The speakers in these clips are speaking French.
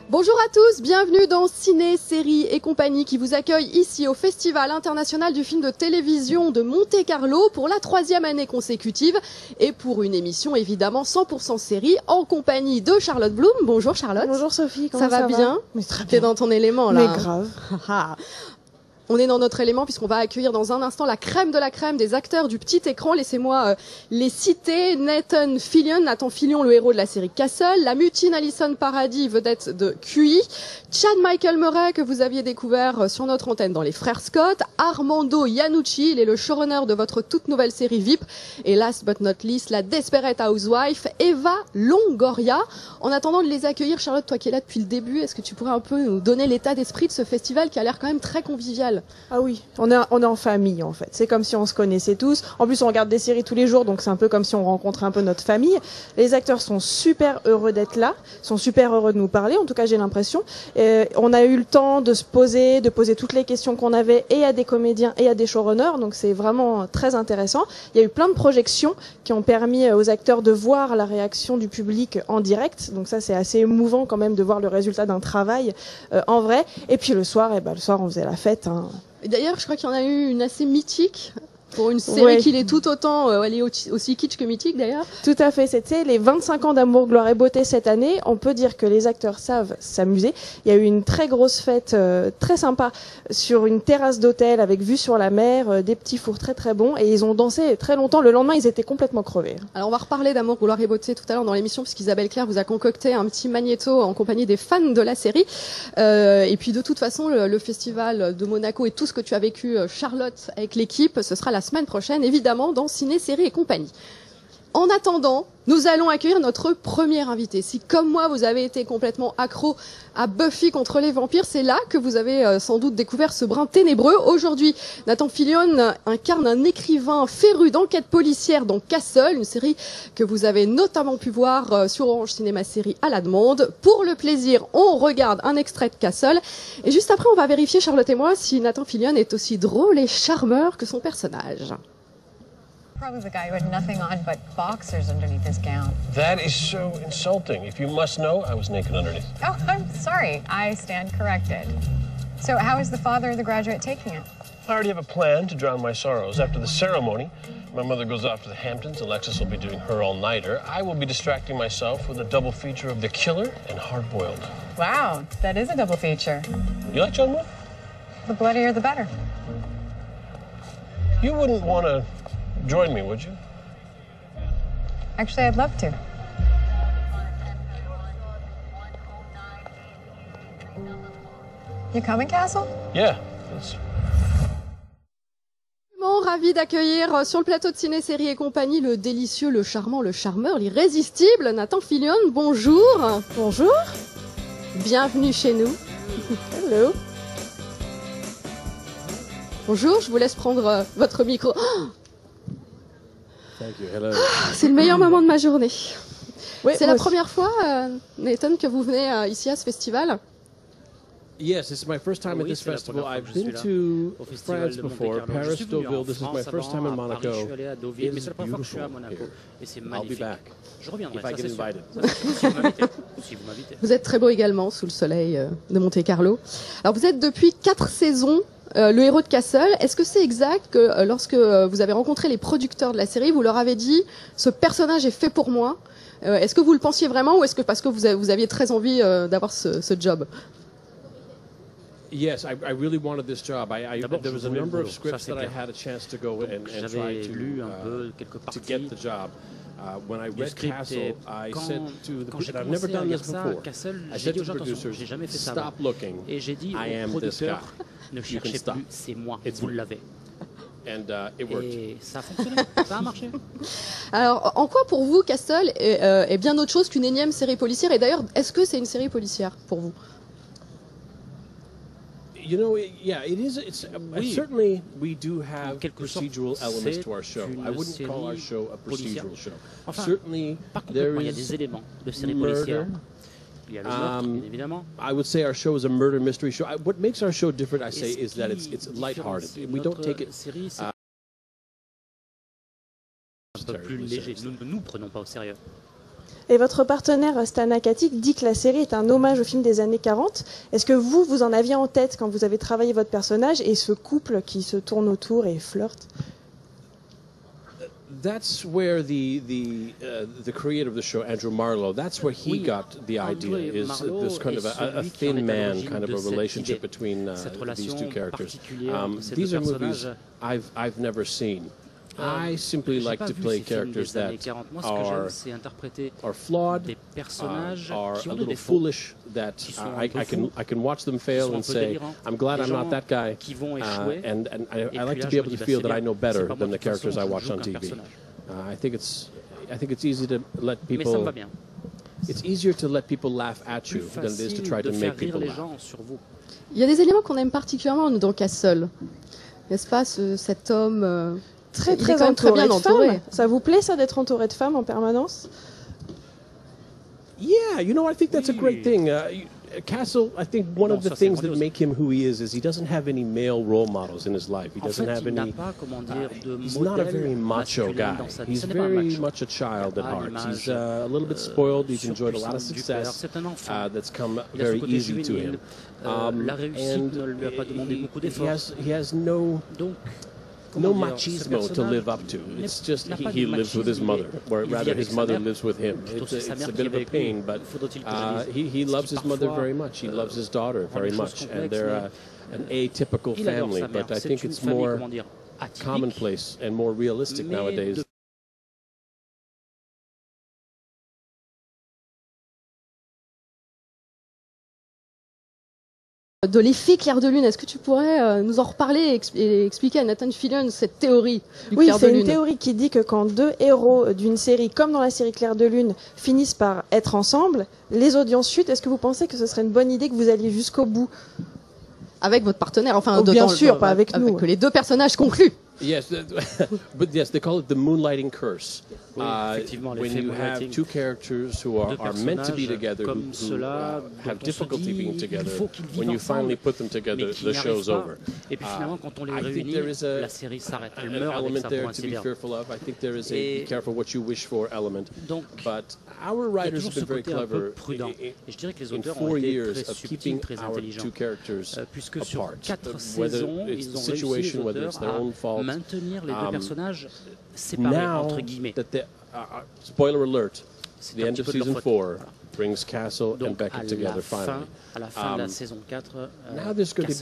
Bonjour à tous, bienvenue dans Ciné, Séries et compagnie qui vous accueille ici au Festival international du film de télévision de Monte-Carlo pour la 3e année consécutive et pour une émission évidemment 100% série en compagnie de Charlotte Bloom. Bonjour Charlotte. Bonjour Sophie, comment ça va bien? Mais très bien. T'es dans ton élément là. Mais grave. On est dans notre élément puisqu'on va accueillir dans un instant la crème de la crème des acteurs du petit écran. Laissez-moi les citer. Nathan Fillion, le héros de la série Castle. La mutine Alison Paradis, vedette de QI. Chad Michael Murray, que vous aviez découvert sur notre antenne dans Les Frères Scott. Armando Iannucci, il est le showrunner de votre toute nouvelle série VIP. Et last but not least, la Desperate Housewife, Eva Longoria. En attendant de les accueillir, Charlotte, toi qui es là depuis le début, est-ce que tu pourrais un peu nous donner l'état d'esprit de ce festival qui a l'air quand même très convivial? Ah oui, on est en famille en fait. C'est comme si on se connaissait tous. En plus, on regarde des séries tous les jours, donc c'est un peu comme si on rencontrait un peu notre famille. Les acteurs sont super heureux d'être là, sont super heureux de nous parler. En tout cas, j'ai l'impression. On a eu le temps de se poser, de poser toutes les questions qu'on avait et à des comédiens et à des showrunners. Donc c'est vraiment très intéressant. Il y a eu plein de projections qui ont permis aux acteurs de voir la réaction du public en direct. Donc ça, c'est assez émouvant quand même de voir le résultat d'un travail en vrai. Et puis le soir, on faisait la fête. Hein. Et d'ailleurs, je crois qu'il y en a eu une assez mythique pour une série qui est tout autant, elle est aussi kitsch que mythique d'ailleurs. Tout à fait, c'était les 25 ans d'Amour, Gloire et Beauté cette année. On peut dire que les acteurs savent s'amuser. Il y a eu une très grosse fête très sympa sur une terrasse d'hôtel avec vue sur la mer, des petits fours très très bons et ils ont dansé très longtemps. Le lendemain, ils étaient complètement crevés. Alors on va reparler d'Amour, Gloire et Beauté tout à l'heure dans l'émission puisqu'Isabelle Claire vous a concocté un petit magnéto en compagnie des fans de la série. Et puis de toute façon, le festival de Monaco et tout ce que tu as vécu, Charlotte, avec l'équipe, ce sera la semaine prochaine, évidemment, dans Ciné, Séries et compagnie. En attendant, nous allons accueillir notre premier invité. Si, comme moi, vous avez été complètement accro à Buffy contre les vampires, c'est là que vous avez sans doute découvert ce brin ténébreux. Aujourd'hui, Nathan Fillion incarne un écrivain féru d'enquête policière dans Castle, une série que vous avez notamment pu voir sur Orange Cinéma Série à la demande. Pour le plaisir, on regarde un extrait de Castle. Et juste après, on va vérifier, Charlotte et moi, si Nathan Fillion est aussi drôle et charmeur que son personnage. Probably the guy who had nothing on but boxers underneath his gown. That is so insulting. If you must know, I was naked underneath. Oh, I'm sorry. I stand corrected. So how is the father of the graduate taking it? I already have a plan to drown my sorrows. After the ceremony, my mother goes off to the Hamptons. Alexis will be doing her all-nighter. I will be distracting myself with a double feature of The Killer and Hard Boiled. Wow, that is a double feature. You like John Woo? The bloodier the better. You wouldn't want to join me, would you? Actually, I'd love to. You coming, Castle? Yeah. Ravi d'accueillir sur le plateau de Ciné, Séries et compagnie le délicieux, le charmant, le charmeur, l'irrésistible Nathan Fillion. Bonjour. Bonjour. Bienvenue chez nous. Hello. Bonjour, je vous laisse prendre votre micro. Oh, Thank you. Hello. c'est le meilleur moment de ma journée. Oui, c'est la première fois, Nathan, que vous venez ici à ce festival? Yes, this is my first time at this festival. I've been to France before, Paris, Deauville. This is my first time in Monaco. It is beautiful here. I'll be back if I get invited. Vous êtes très beau également sous le soleil de Monte-Carlo. Alors vous êtes depuis 4 saisons le héros de Castle. Est-ce que c'est exact que lorsque vous avez rencontré les producteurs de la série, vous leur avez dit ce personnage est fait pour moi? Est-ce que vous le pensiez vraiment ou est-ce que parce que vous aviez très envie d'avoir ce job? Yes, I really wanted this job. There was a number of scripts that I had a chance to go and try to get the job. When I read Castle, I said to the producer, I've never done this before. I said to the producers, stop looking. I am this guy. You can stop. It's me. And it worked. Et ça a fonctionné, ça a marché. Alors, en quoi pour vous Castle est bien autre chose qu'une énième série policière? Et d'ailleurs, est-ce que c'est une série policière pour vous? You know, yeah, it is. It's certainly we do have procedural elements to our show. I wouldn't call our show a procedural show. Certainly, there il y a des is éléments de série policière. murder. Il y a le meurtre, bien évidemment. I would say our show is a murder mystery show. What makes our show different, I say, is that it's lighthearted. We don't take it. Un peu plus léger. Nous ne nous prenons pas au sérieux. Et votre partenaire Stan Akatic dit que la série est un hommage au film des années 40. Est-ce que vous en aviez en tête quand vous avez travaillé votre personnage et ce couple qui se tourne autour et flirte? That's where the creator of the show, Andrew Marlowe, that's where he got the idea, is this kind of a thin man kind of a relationship between these two characters. These are movies I've never seen. I simply like to play characters that are flawed, are a little foolish, that I can watch them fail and say, I'm glad I'm not that guy, and I like to be able to feel that I know better than the characters I watch on TV. I think it's easy to let people. It's easier to let people laugh at you than it is to try to make people laugh. Il y a des éléments qu'on aime particulièrement dans Castle, n'est-ce pas, cet homme très bien entouré. Ça vous plaît ça d'être entouré de femmes en permanence? Yeah, you know, I think that's a great thing. Castle, I think one of the things that make him who he is he doesn't have any male role models in his life. He doesn't have any. He's not a very macho guy. He's very much a child at heart. He's a little bit spoiled. He's enjoyed a lot of success that's come very easy to him. And he has no machismo to live up to. It's just he lives with his mother, or rather his mother lives with him. It's a bit of a pain, but he loves his mother very much. He loves his daughter very much, and they're an atypical family, but I think it's more commonplace and more realistic nowadays. De l'effet clair de lune, est-ce que tu pourrais nous en reparler et expliquer à Nathan Fillion cette théorie du clair de lune? Oui, c'est une théorie qui dit que quand deux héros d'une série, comme dans la série Clair de lune, finissent par être ensemble, les audiences chutent. Est-ce que vous pensez que ce serait une bonne idée que vous alliez jusqu'au bout? Avec votre partenaire, enfin, bien sûr, pas avec nous. Que les deux personnages concluent. Yes, but yes, they call it the moonlighting curse. When you have two characters who are meant to be together, who have difficulty being together, when you finally put them together, the show's over. Et puis finalement, quand on les réunit, la série s'arrête. Elle meurt avec element ça, there pour ainsi to be dire. fearful of. I think there is a be careful what you wish for element. But our writers have been very clever in 4 years of keeping our two characters apart. Whether it's the situation, whether it's their own fault. Maintenir les deux personnages séparés, entre guillemets. Spoiler alert, the end of season 4 brings Castle and Beckett together finally. À la fin de la saison 4, now there's going to be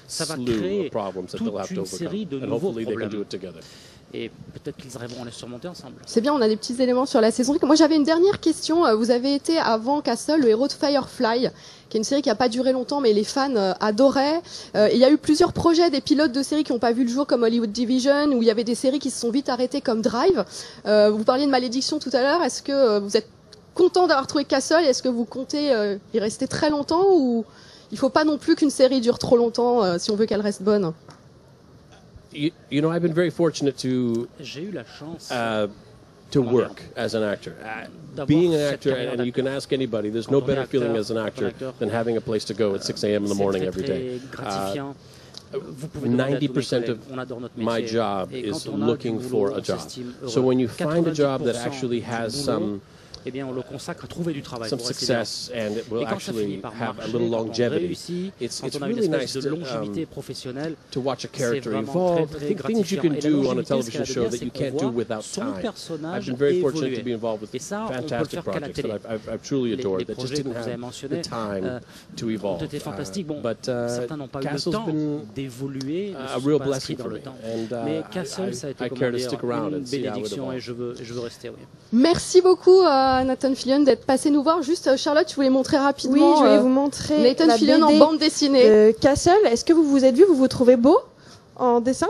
ça va créer toute une série de nouveaux problèmes. Et peut-être qu'ils arriveront à les surmonter ensemble. C'est bien, on a des petits éléments sur la saison. Moi, j'avais une dernière question. Vous avez été, avant Castle, le héros de Firefly, qui est une série qui n'a pas duré longtemps, mais les fans adoraient. Il y a eu plusieurs projets, des pilotes de séries qui n'ont pas vu le jour, comme Hollywood Division, où il y avait des séries qui se sont vite arrêtées, comme Drive. Vous parliez de Malédiction tout à l'heure. Est-ce que vous êtes content d'avoir trouvé Castle? Est-ce que vous comptez y rester très longtemps, ou il ne faut pas non plus qu'une série dure trop longtemps si on veut qu'elle reste bonne? You know, I've been very fortunate to work as an actor. Being an actor, and you can ask anybody, there's no better feeling as an actor than having a place to go at 6 a.m. in the morning every day. 90% of my job is looking for a job. So when you find a job that actually has some on le consacre à trouver du travail. Some success and it will actually have a little longevity. It's really nice to watch a character evolve. I think things you can do on a television show that you can't do without time. I've been very fortunate to be involved with fantastic projects that I've truly adored that just didn't have the time to evolve. But Castle's been a real blessing for me. And I care to stick around and see how it evolves. Merci beaucoup Nathan Fillion d'être passé nous voir. Juste Charlotte, je voulais montrer rapidement. Oui, je voulais vous montrer Nathan Fillion en bande dessinée. Castle, est-ce que vous vous êtes vu, vous vous trouvez beau en dessin?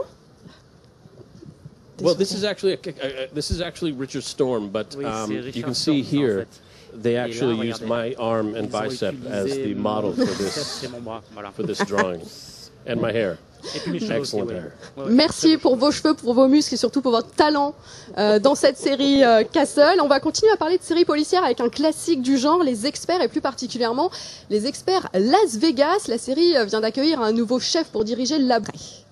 Well, this is actually Richard Storm, but you can see here they actually used my arm and bicep as the model for this drawing, and my hair. Et puis mes cheveux aussi, ouais. Merci pour vos cheveux, pour vos muscles et surtout pour votre talent dans cette série Castle. On va continuer à parler de séries policières avec un classique du genre, Les Experts, et plus particulièrement Les Experts Las Vegas. La série vient d'accueillir un nouveau chef pour diriger l'Abré.